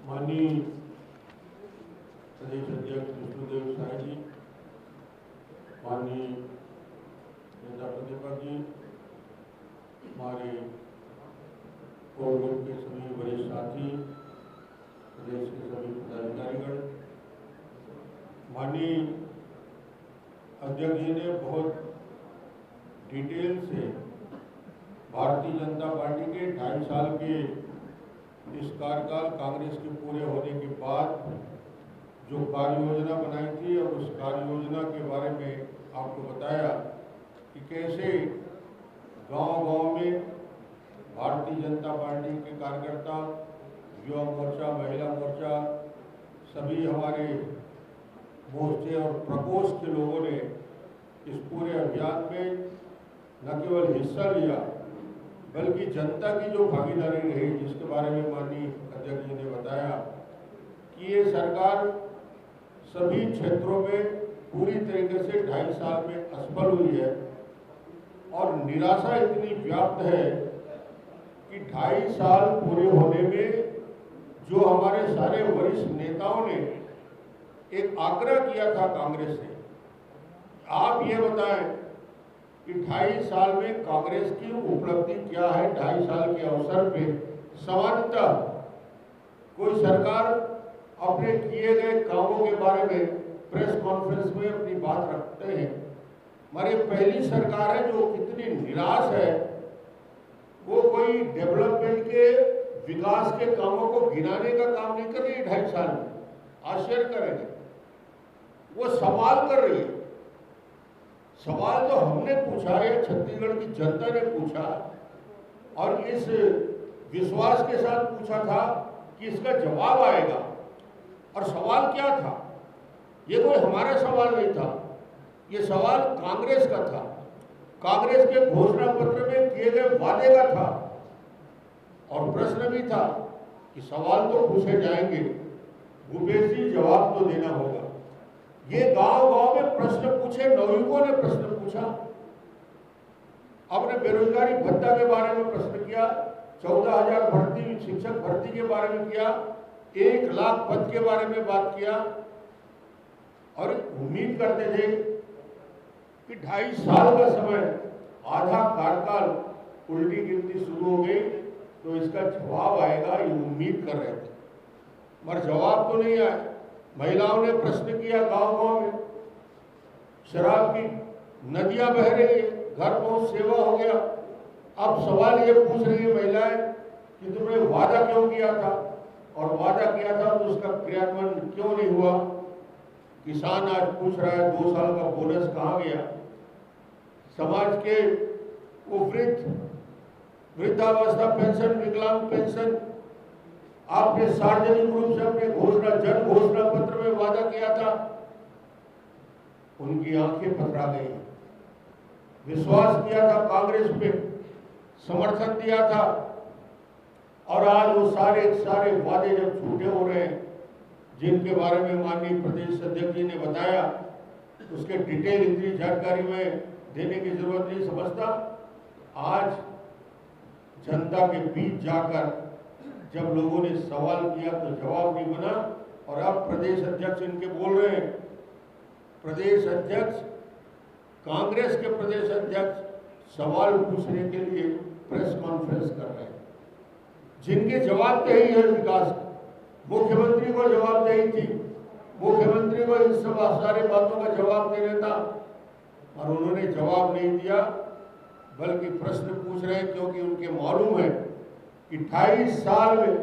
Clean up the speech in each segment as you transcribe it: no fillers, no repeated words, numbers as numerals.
माननीय प्रदेश अध्यक्ष विष्णुदेव साय जी, माननीय नेता प्रतिपक्ष जी, हमारे कोर ग्रुप के सभी वरिष्ठ साथी, प्रदेश के सभी पदाधिकारीगण, माननीय अध्यक्ष जी ने बहुत डिटेल से भारतीय जनता पार्टी के 2.5 साल के इस कार्यकाल कांग्रेस के पूरे होने के बाद जो कार्य योजना बनाई थी और उस कार्य योजना के बारे में आपको बताया कि कैसे गांव-गांव में भारतीय जनता पार्टी के कार्यकर्ता, युवा मोर्चा, महिला मोर्चा, सभी हमारे मोर्चे और प्रकोष्ठ के लोगों ने इस पूरे अभियान में न केवल हिस्सा लिया बल्कि जनता की जो भागीदारी रही, जिसके बारे में माननीय अध्यक्ष जी ने बताया कि ये सरकार सभी क्षेत्रों में पूरी तरीके से 2.5 साल में असफल हुई है और निराशा इतनी व्याप्त है कि 2.5 साल पूरे होने में जो हमारे सारे वरिष्ठ नेताओं ने एक आग्रह किया था कांग्रेस से, आप ये बताएं कि 2.5 साल में कांग्रेस की उपलब्धि क्या है। 2.5 साल के अवसर पे सामान्यतः कोई सरकार अपने किए गए कामों के बारे में प्रेस कॉन्फ्रेंस में अपनी बात रखते हैं। हमारी पहली सरकार है जो कितनी निराश है, वो कोई डेवलपमेंट के विकास के कामों को गिनाने का काम नहीं कर रही है 2.5 साल में। आश्चर्य करेंगे, वो सवाल कर रही है। सवाल तो हमने पूछा है, छत्तीसगढ़ की जनता ने पूछा और इस विश्वास के साथ पूछा था कि इसका जवाब आएगा। और सवाल क्या था? ये कोई हमारा सवाल नहीं था, ये सवाल कांग्रेस का था, कांग्रेस के घोषणा पत्र में किए गए वादे का था। और प्रश्न भी था कि सवाल तो पूछे जाएंगे, भूपेश जी जवाब तो देना होगा। ये गांव-गांव में प्रश्न पूछे, नवयुवकों ने प्रश्न पूछा, अपने बेरोजगारी भत्ता के बारे में प्रश्न किया, 14,000 भर्ती, शिक्षक भर्ती के बारे में किया, 1 लाख पद के बारे में बात किया और उम्मीद करते थे कि 2.5 साल का समय, आधा कार्यकाल, उल्टी गिनती शुरू हो गई तो इसका जवाब आएगा, ये उम्मीद कर रहे थे, मगर जवाब तो नहीं आया। महिलाओं ने प्रश्न किया गांव-गांव में, शराब की नदियां बह रही है, घर पहुंच सेवा हो गया। अब सवाल ये पूछ रही है महिलाएं कि तुमने वादा क्यों किया था, और वादा किया था तो उसका क्रियान्वयन क्यों नहीं हुआ। किसान आज पूछ रहा है 2 साल का बोनस कहाँ गया। समाज के वो वृद्धावस्था पेंशन, विकलांग पेंशन, आपने सार्वजनिक रूप से अपने जन घोषणा पत्र में वादा किया था, उनकी आंखें पथरा गई। विश्वास किया था कांग्रेस पे, समर्थन दिया था, और आज वो सारे वादे जब झूठे हो रहे हैं, जिनके बारे में माननीय प्रदेश अध्यक्ष जी ने बताया, उसके डिटेल इतनी जानकारी में देने की जरूरत नहीं समझता। आज जनता के बीच जाकर जब लोगों ने सवाल किया तो जवाब नहीं बना, और अब प्रदेश अध्यक्ष इनके बोल रहे हैं। प्रदेश अध्यक्ष, कांग्रेस के प्रदेश अध्यक्ष सवाल पूछने के लिए प्रेस कॉन्फ्रेंस कर रहे हैं, जिनके जवाबदेही है विकास। मुख्यमंत्री को जवाबदेही थी, मुख्यमंत्री को इन सब सारे बातों का जवाब देना था, और उन्होंने जवाब नहीं दिया, बल्कि प्रश्न पूछ रहे हैं, क्योंकि उनके मालूम है कि 2.5 साल में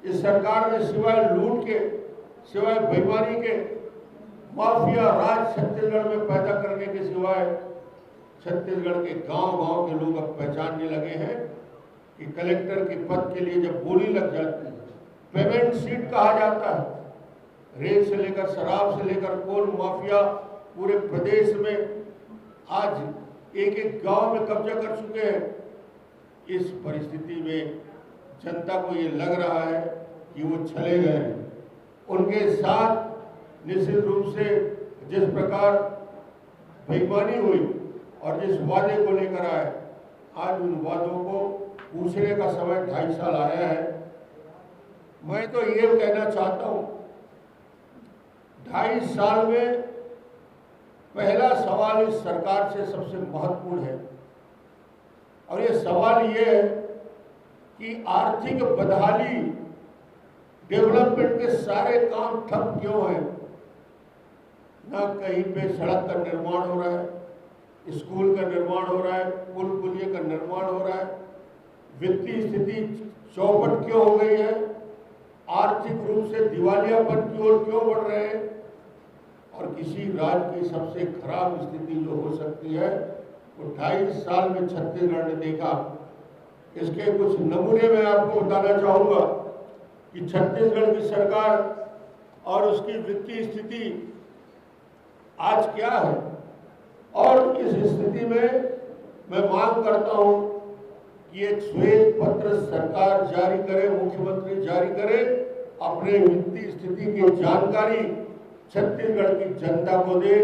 इस सरकार ने सिवाय लूट के, सिवाय बेईमानी के, माफिया राज छत्तीसगढ़ में पैदा करने के सिवाय छत्तीसगढ़ के गांव-गांव के लोग अब पहचानने लगे हैं कि कलेक्टर के पद के लिए जब बोली लग जाती है, पेमेंट सीट कहा जाता है, रेत से लेकर शराब से लेकर कोल माफिया पूरे प्रदेश में आज एक गांव में कब्जा कर चुके हैं। इस परिस्थिति में जनता को ये लग रहा है कि वो चले गए हैं। उनके साथ निश्चित रूप से जिस प्रकार बेईमानी हुई और जिस वादे को लेकर आए, आज उन वादों को पूछने का समय 2.5 साल आया है। मैं तो ये कहना चाहता हूं, 2.5 साल में पहला सवाल इस सरकार से सबसे महत्वपूर्ण है, और ये सवाल ये है कि आर्थिक बदहाली, डेवलपमेंट के सारे काम ठप क्यों हैं? ना कहीं पे सड़क का निर्माण हो रहा है, स्कूल का निर्माण हो रहा है, पुल पुलिये का निर्माण हो रहा है, वित्तीय स्थिति चौपट क्यों हो गई है, आर्थिक रूप से दिवालियापन की ओर क्यों बढ़ रहे हैं, और किसी राज्य की सबसे खराब स्थिति जो हो सकती है वो 2.5 साल में छत्तीसगढ़ ने देखा। इसके कुछ नमूने मैं आपको बताना चाहूंगा कि छत्तीसगढ़ की सरकार और उसकी वित्तीय स्थिति आज क्या है, और इस स्थिति में मैं मांग करता हूं कि एक श्वेत पत्र सरकार जारी करे, मुख्यमंत्री जारी करे, अपने वित्तीय स्थिति की जानकारी छत्तीसगढ़ की जनता को दे,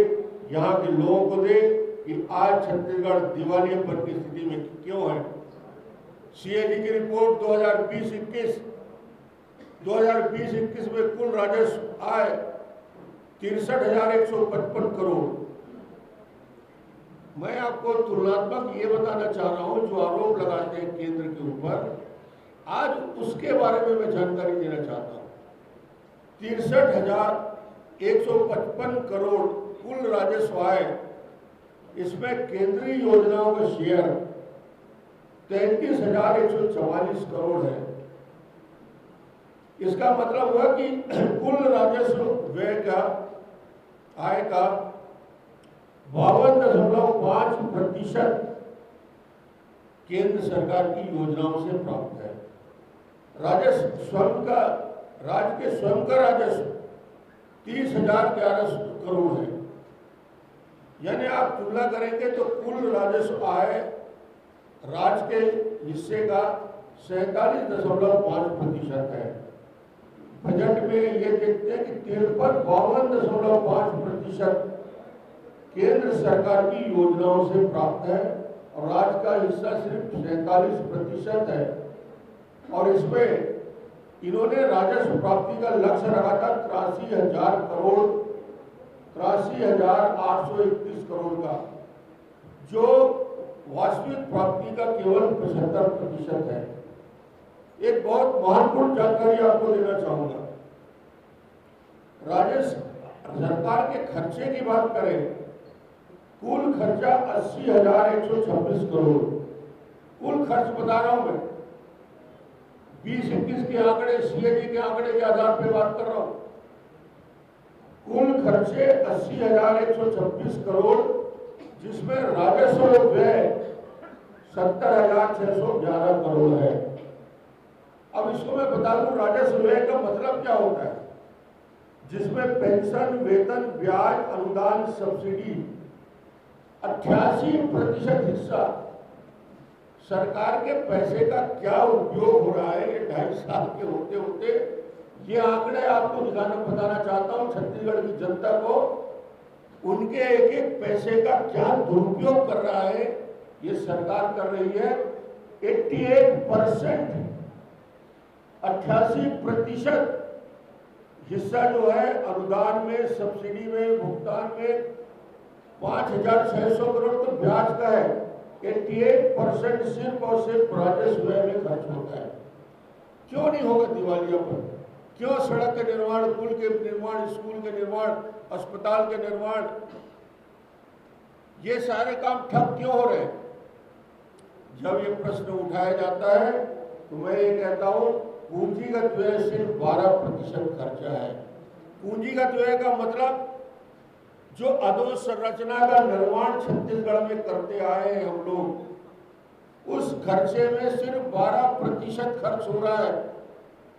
यहाँ के लोगों को दे कि आज छत्तीसगढ़ दिवालियापन की स्थिति में क्यों है। सीएजी की रिपोर्ट 2020-21 में कुल राजस्व आय 63,155 करोड़। मैं आपको तुलनात्मक ये बताना चाह रहा हूं, जो आरोप लगाते हैं केंद्र के ऊपर, आज उसके बारे में मैं जानकारी देना चाहता हूं। 63,155 करोड़ कुल राजस्व आय, इसमें केंद्रीय योजनाओं का शेयर 33,144 करोड़ है। इसका मतलब हुआ कि कुल राजस्व व्यय का आय का 52.5% केंद्र सरकार की योजनाओं से प्राप्त है। राज्य के स्वयं का राजस्व 30,011 करोड़ है। यानी आप तुलना करेंगे तो कुल राजस्व आय राज्य के हिस्से का 47.5% है। बजट में ये देखते हैं कि 52.5% केंद्र सरकार की योजनाओं से प्राप्त है, और राज्य का हिस्सा सिर्फ 47% है। और इसमें इन्होंने राजस्व प्राप्ति का लक्ष्य रखा था 83,831 करोड़ का, जो वास्तविक प्राप्ति का केवल 75% है। एक बहुत महत्वपूर्ण जानकारी आपको देना चाहूंगा। सरकार के खर्चे की बात करें, कुल खर्चा 80,126 करोड़। कुल खर्च बता रहा हूं मैं, 20-21 के आंकड़े, सीएजी के आंकड़े के आधार पर बात कर रहा हूं। कुल खर्चे 80,126 करोड़, जिसमें राजस्व व्यय 70,611 करोड़ है। अब इसको मैं बता दूं, राजस्व व्यय का मतलब क्या होता है, जिसमें पेंशन, वेतन, ब्याज, अनुदान, सब्सिडी 88% हिस्सा सरकार के पैसे का क्या उपयोग हो रहा है। ये 2.5 साल के होते होते ये आंकड़े आपको बताना चाहता हूं छत्तीसगढ़ की जनता को, उनके एक एक पैसे का क्या दुरुपयोग कर रहा है ये सरकार कर रही है। 88% हिस्सा जो है अनुदान में, सब्सिडी में, भुगतान में 5,600 करोड़ तो ब्याज का है। 88% सिर्फ और सिर्फ राजस्व व्यय में खर्च होता है। क्यों नहीं होगा दिवालियापन? क्यों सड़क के निर्माण, पुल के निर्माण, स्कूल के निर्माण, अस्पताल के निर्माण, ये सारे काम ठप क्यों हो रहे हैं? जब ये प्रश्न उठाया जाता है तो मैं ये कहता हूं, पूंजीगत व्यय सिर्फ 12% खर्चा है। पूंजीगत व्यय का मतलब जो अधोसंरचना का निर्माण छत्तीसगढ़ में करते आए हैं हम लोग, उस खर्चे में सिर्फ 12% खर्च हो रहा है।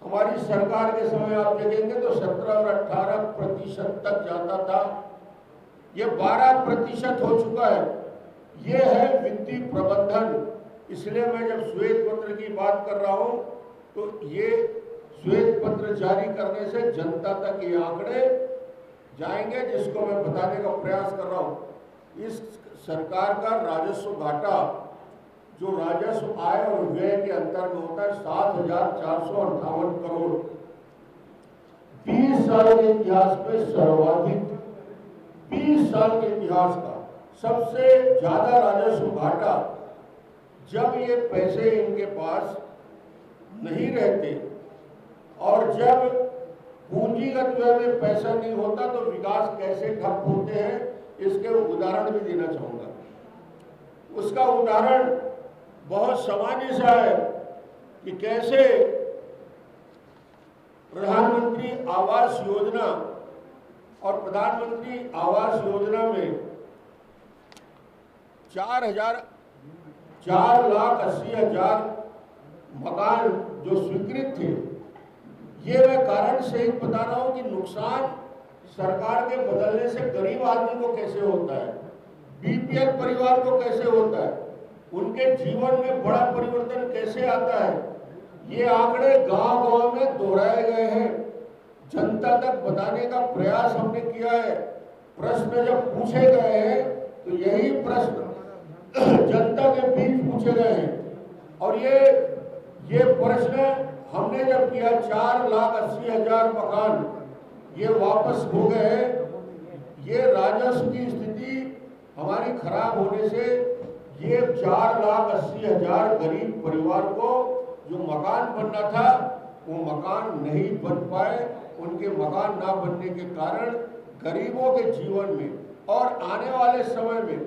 हमारी सरकार के समय आप देखेंगे तो 17 और 18% तक जाता था, ये 12% हो चुका है। ये है वित्तीय प्रबंधन। इसलिए मैं जब श्वेत पत्र की बात कर रहा हूं तो ये श्वेत पत्र जारी करने से जनता तक ये आंकड़े जाएंगे, जिसको मैं बताने का प्रयास कर रहा हूं। इस सरकार का राजस्व घाटा, जो राजस्व आय और व्यय के अंतर में होता है, 7,458 करोड़। 20 साल के इतिहास में सर्वाधिक, 20 साल के इतिहास का सबसे ज्यादा राजस्व घाटा, जब ये पैसे इनके पास नहीं रहते और जब पूंजीगत व्यय में पैसा नहीं होता तो विकास कैसे ठप होते हैं, इसके उदाहरण भी देना चाहूंगा। उसका उदाहरण बहुत सामान्य सा है कि कैसे प्रधानमंत्री आवास योजना और प्रधानमंत्री आवास योजना में 4,80,000 मकान जो स्वीकृत थे, ये मैं कारण सहित बता रहा हूं कि नुकसान सरकार के बदलने से गरीब आदमी को कैसे होता है, बीपीएल परिवार को कैसे होता है, उनके जीवन में बड़ा परिवर्तन कैसे आता है, ये आंकड़े गांव-गांव में दोहराए गए हैं। जनता तक बताने का प्रयास हमने किया है। प्रश्न जब पूछे गए हैं तो यही प्रश्न जनता के बीच पूछे गए हैं और ये प्रश्न हमने जब किया, 4,80,000 मकान ये वापस हो गए। ये राजस्व की स्थिति हमारी खराब होने से ये 4,80,000 गरीब परिवार को जो मकान बनना था वो मकान नहीं बन पाए। उनके मकान ना बनने के कारण गरीबों के जीवन में और आने वाले समय में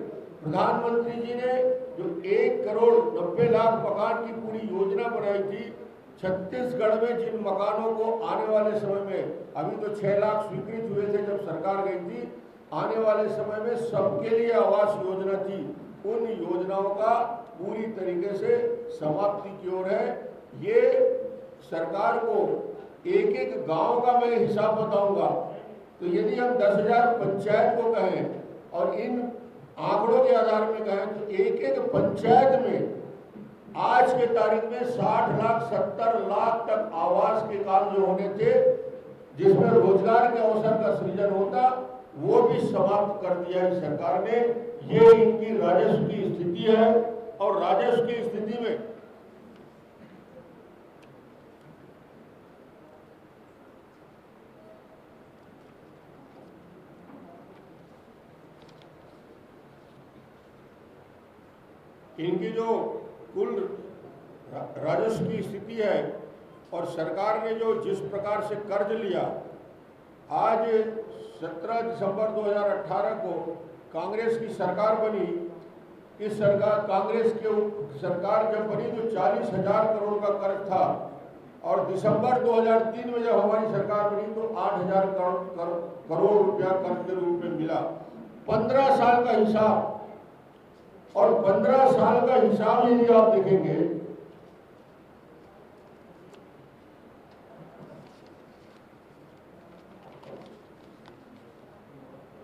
प्रधानमंत्री जी ने जो 1,90,00,000 मकान की पूरी योजना बनाई थी, छत्तीसगढ़ में जिन मकानों को आने वाले समय में, अभी तो 6 लाख स्वीकृत हुए थे जब सरकार गई थी, आने वाले समय में सबके लिए आवास योजना थी, उन योजनाओं का पूरी तरीके से समाप्ति की ओर है। ये सरकार को एक एक गांव का मैं हिसाब बताऊंगा तो यदि हम 10,000 पंचायत को कहें और इन आंकड़ों के आधार में कहें तो एक एक पंचायत में आज के तारीख में 60 लाख 70 लाख तक आवास के काम जो होने थे, जिसमें रोजगार के अवसर का सृजन होता, वो भी समाप्त कर दिया है सरकार ने। ये इनकी राजस्व की स्थिति है और राजस्व की स्थिति में इनकी जो कुल राजस्व की स्थिति है और सरकार ने जो जिस प्रकार से कर्ज लिया, आज 17 दिसंबर 2018 को कांग्रेस की सरकार बनी। इस सरकार कांग्रेस की सरकार जब बनी तो 40,000 करोड़ का कर्ज था और दिसंबर 2003 में जब हमारी सरकार बनी तो 8,000 करोड़ रुपया कर्ज के रूप में मिला। 15 साल का हिसाब, और 15 साल का हिसाब यदि आप देखेंगे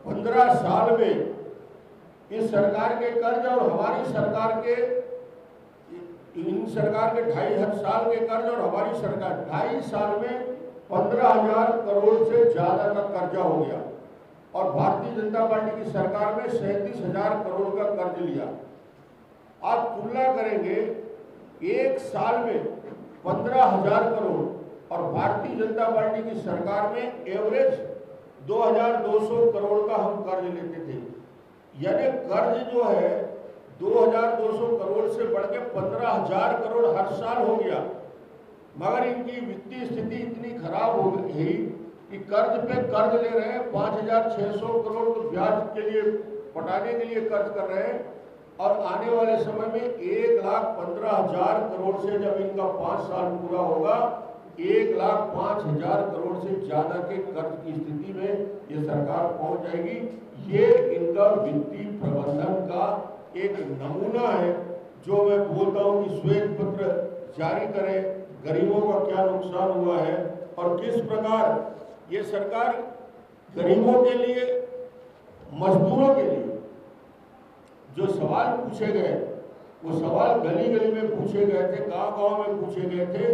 15 साल में इस सरकार के कर्ज और हमारी सरकार के, इन सरकार के 2.5 साल के कर्ज और हमारी सरकार 2.5 साल में 15,000 करोड़ से ज्यादा का कर्जा हो गया और भारतीय जनता पार्टी की सरकार में 37,000 करोड़ का कर्ज लिया। आप तुलना करेंगे एक साल में 15,000 करोड़ और भारतीय जनता पार्टी की सरकार में एवरेज 2,200 करोड़ का हम कर्ज लेते थे। यानी कर्ज जो है 2,200 करोड़ से बढ़ के 15,000 करोड़ हर साल हो गया। मगर इनकी वित्तीय स्थिति इतनी खराब हो गई कि कर्ज पे कर्ज ले रहे हैं। 5,600 करोड़ तो ब्याज के लिए पटाने के लिए कर्ज कर रहे हैं और आने वाले समय में 1,15,000 करोड़ से जब इनका 5 साल पूरा होगा 1,05,000 करोड़ से ज्यादा के कर्ज की स्थिति में ये सरकार पहुंच जाएगी। ये इनका वित्तीय प्रबंधन का एक नमूना है जो मैं बोलता हूं कि श्वेत पत्र जारी करें, गरीबों का क्या नुकसान हुआ है और किस प्रकार ये सरकार गरीबों के लिए, मजदूरों के लिए जो सवाल पूछे गए वो सवाल गली गली में पूछे गए थे, गांव-गांव में पूछे गए थे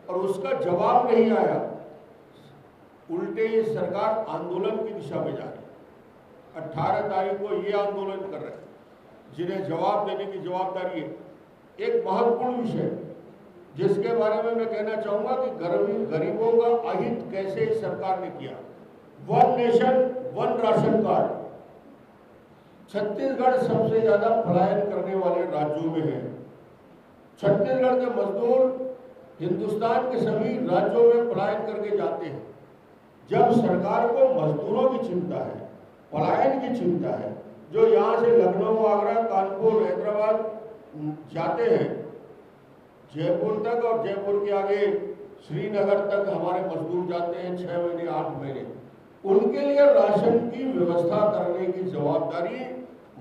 और उसका जवाब नहीं आया। उल्टे ये सरकार आंदोलन की दिशा में जा रही है। 18 तारीख को ये आंदोलन कर रहे हैं जिन्हें जवाब देने की जवाबदारी है। एक महत्वपूर्ण विषय जिसके बारे में मैं कहना चाहूंगा कि गरीबों का अहित कैसे इस सरकार ने किया। One nation one ration card. Chhattisgarh सबसे ज्यादा पलायन करने वाले राज्यों में है। छत्तीसगढ़ के मजदूर हिंदुस्तान के सभी राज्यों में पलायन करके जाते हैं। जब सरकार को मजदूरों की चिंता है, पलायन की चिंता है, जो यहाँ से लखनऊ, आगरा, कानपुर, हैदराबाद जाते हैं, जयपुर तक और जयपुर के आगे श्रीनगर तक हमारे मजदूर जाते हैं 6 महीने 8 महीने, उनके लिए राशन की व्यवस्था करने की जवाबदारी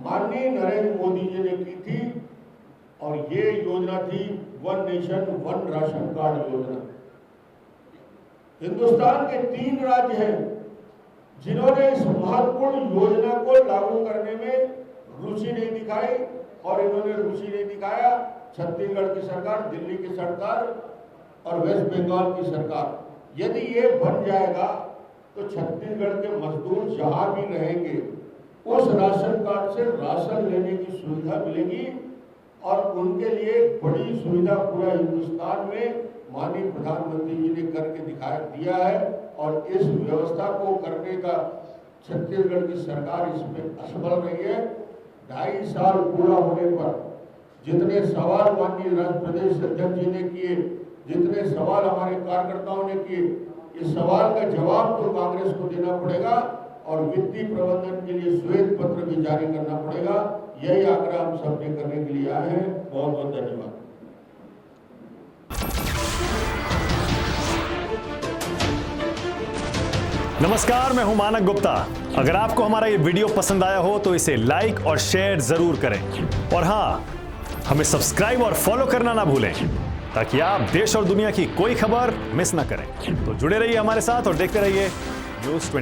माननीय नरेंद्र मोदी जी ने की थी। और ये योजना थी one nation one ration card योजना। हिंदुस्तान के 3 राज्य हैं जिन्होंने इस महत्वपूर्ण योजना को लागू करने में रुचि नहीं दिखाई, और इन्होंने रुचि नहीं दिखाया छत्तीसगढ़ की सरकार, दिल्ली की सरकार और वेस्ट बंगाल की सरकार। यदि ये बन जाएगा तो छत्तीसगढ़ के मजदूर जहां भी रहेंगे उस राशन कार्ड से राशन लेने की सुविधा मिलेगी, और उनके लिए बड़ी सुविधा पूरा हिंदुस्तान में माननीय प्रधानमंत्री जी ने करके दिया है। और इस व्यवस्था को करने का छत्तीसगढ़ की सरकार इसमें असफल रही है। 2.5 साल पूरा होने पर जितने सवाल माननीय प्रदेश अध्यक्ष जी ने किए, जितने सवाल हमारे कार्यकर्ताओं ने किए, इस सवाल का जवाब तो कांग्रेस को देना पड़ेगा और वित्तीय प्रबंधन के लिए श्वेत पत्र भी जारी करना पड़ेगा। यही आग्रह हम सबने करने के लिए आए हैं। बहुत बहुत धन्यवाद। नमस्कार, मैं हूं मानक गुप्ता। अगर आपको हमारा ये वीडियो पसंद आया हो तो इसे लाइक और शेयर जरूर करें, और हां, हमें सब्सक्राइब और फॉलो करना ना भूलें ताकि आप देश और दुनिया की कोई खबर मिस ना करें। तो जुड़े रहिए हमारे साथ और देखते रहिए न्यूज़ 24।